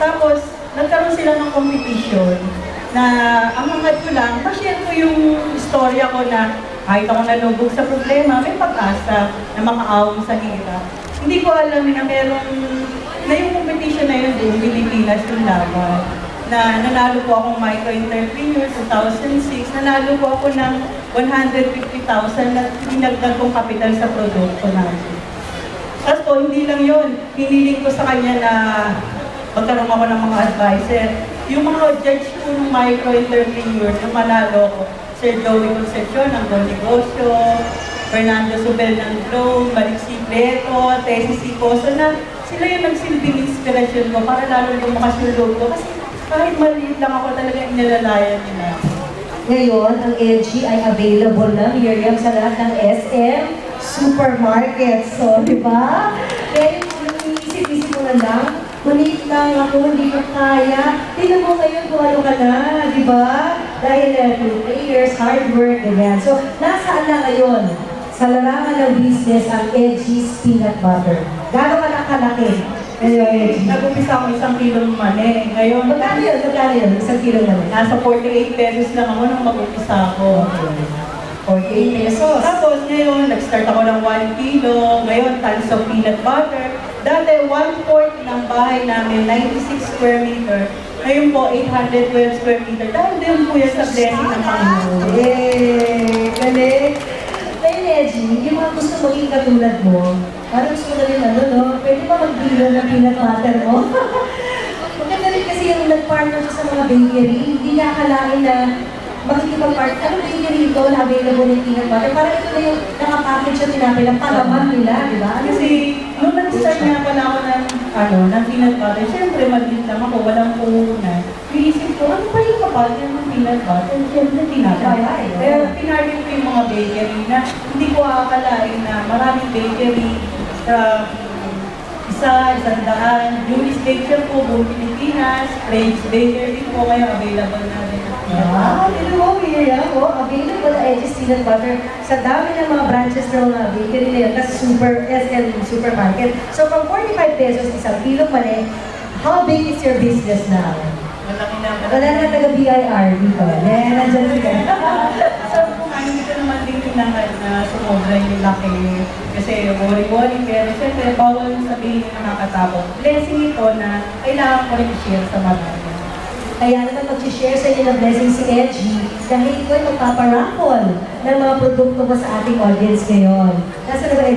Tapos, nagkaroon sila ng competition na ang hangad ko lang, ma-share ko yung istorya ko na kahit ako nalubog sa problema, may pag-asa na makaawang sa hirap. Hindi ko alam na meron, na yung competition na yun buong Pilipinas yung laban. Na nanalo po akong micro-entrepreneur 2006, nanalo po ako ng 150,000 na dinagdag kong kapital sa produkto natin. Tapos po, hindi lang yun. Hiniling ko sa kanya na magkaroon ako ng mga advisor. Yung mga judge ko ng micro-entrepreneur, yung manalo ko, Sir Joey Concepcion ng Go Negosyo, Fernando Subel ng Globe, Marixie Beto, Tessie Sicoso na sila yung nagsilbing inspirasyon ko para lalo lumakas yung loob ko. Kasi kahit maliit lang ako talaga inilalayan nila. Ngayon, ang LG ay available na, Miriam, sa lahat ng SM supermarket. So, di ba? Kaya yung iniisip-isip mo na lang, maliit lang ako, hindi ko kaya. Tingnan mo ngayon kung ano ka na, di ba? Dahil 2 years, hard work, ganyan. So, nasaan na ngayon? Sa larangan ng business ang LG's Peanut Butter. Gano'n ka na kalaki? Kasi nag-umpisa ako 1 kilong mani. Ngayon, Magkano yun? 1 kilo naman. nasa 48 pesos lang ako nung mag-umpisa ako. 48 pesos. Tapos ngayon, nag-start ako ng 1 kilo. Ngayon, tons of peanut butter. Dati, 1/4 ng bahay namin, 96 square meter. Ngayon po, 812 square meter. Dahil din po yan sa blessing ng Panginoon. Yay! Galing! Ngayon, Edgy, yung mga gusto maging katulad mo, parang gusto mo na rin no? Pwede ba mag-bilo ng peanut butter mo? Maganda rin kasi yung nag-partner sa mga bakery, hindi niya akalain na makikipag-partner. Ano bakery ito na available ng peanut butter? Parang ito na yung nakapackage sa tinapay ng palaman nila, di ba? Kasi, nung nag-start nga pala ako ng peanut butter, syempre, maliit lang ako, walang puhunan. Iisip ko, ano pa yung kapatid ng peanut butter? Syempre, tinapay. Pero pinarget ko yung mga bakery na hindi ko akalain na maraming bakery sa isang daan. Julius Baker po, buong Pilipinas, French Bakery po, kaya available na rin. Wow, dito mo, Miriam, available na Edgy's Peanut Butter sa dami ng mga branches ng mga bakery na yun, kasi SM supermarket. So, from 45 pesos, 1 kilo mali, how big is your business now? Malaki na. Wala na taga-BIR dito. Nandiyan sila. Sabi ko nga, hindi ko naman din kailangan na sumobra yung laki. Kasi worry-worry, pero syempre, bawal sabihin yung nakakatakot. Blessing ito na kailangan ko rin i-share sa marami. Kaya naman mag-share sa inyo ng blessing si Edgy dahil ito ay magpaparaffle ng mga produkto mo sa ating audience ngayon. Nasa na ba